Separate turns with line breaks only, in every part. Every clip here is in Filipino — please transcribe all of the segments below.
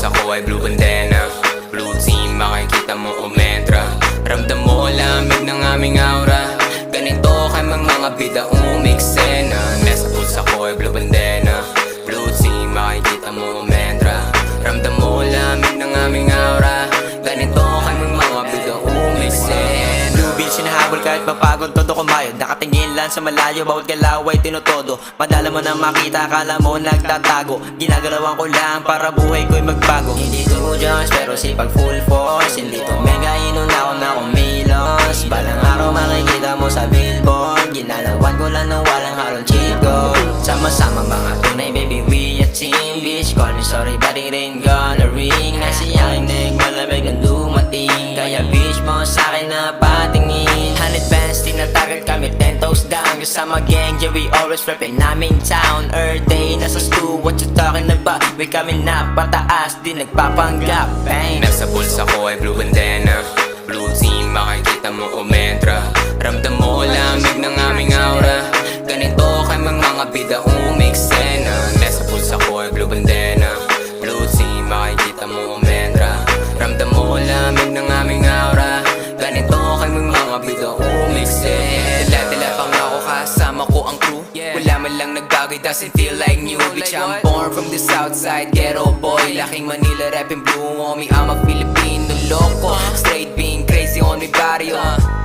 bulsa ko ay blue bandana. Blue team, makikita mo umentra. Ramdam mo lamig ng aming aura. Ganito kay mga bida umiksena. Nasa bulsa ko ay blue bandana. Blue team, makikita mo umentra. Ramdam mo lamig ng aming aura. Ganito kay mga bida umiksena.
Blue beach, sinahabol kahit mapagod, todo kumayod. Nakatingin lang sa malayo, bawat galaw ay tinutodo. Madala mo na makita, akala mo nagtatago. Ginagalawan ko lang para buhay ko'y magbago. Hindi ko Diyos, pero sipag full force. Hindi to mega, inuna ko na kumilos. Balang araw makikita mo sa billboard. Ginalawan ko lang nang walang halong cheat code. Sama-sama mga tunay, baby, we a team. Bitch, call me sorry, but it ain't gonna ring. Kasi aking neck, malamig ang dumating. Kaya bitch mo sa'kin na patingin. 100 bands, tinatagal kami 10 toes down. Kasama gang, yeah, we always reppin' namin town. Earth day, nasa stew, what you talking about? We coming up, pataas, di nagpapanggap, bang.
Nasa bulsa ko ay blue bandana. Blue team, makikita mo umentra. Ramdam mo lamig ng aming aura. Ganito kay mga bida umiksena. Nasa bulsa ko ay blue bandana. Blue team, makikita mo umentra. Ramdam mo lamig ng aming aura. Ganito kay mga bida umiksena. Dala-dala pang ako kasama ko ang crew. Wala man lang nagbago, it doesn't feel like new. Bitch, I'm born from the south side, ghetto boy. Laking Manila, rapping blue, homie, I'm a Filipino loco. Straight being crazy on my barrio.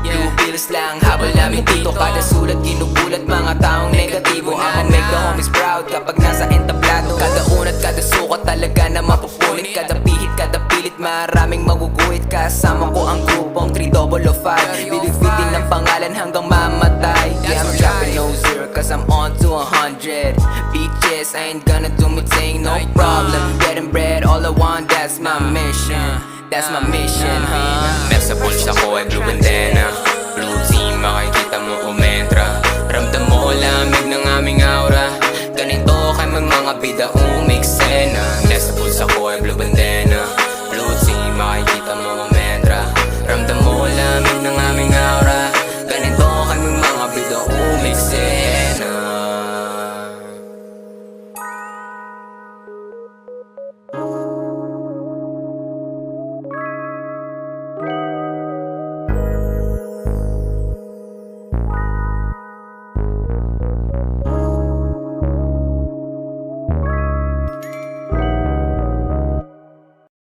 Blue pills lang, habol namin dito. Kada sulat, ginugulat, mga taong negatibo. I'ma make the homies proud kapag nasa entablado. Kada unat, kada sukat, talaga na mapupunit. Kada pihit, kada pilit, maraming maguguhit. Kasama ko ang grupong 3005. Binifitin ng pangalan hanggang mamatay. Yeah, I'm dropping no zero cause I'm on to 100. Bitches, I ain't gonna do me thing, no problem. Getting bread, all I want, that's my mission. That's my mission, huh? Nasa bulsa ko ay blue bandana.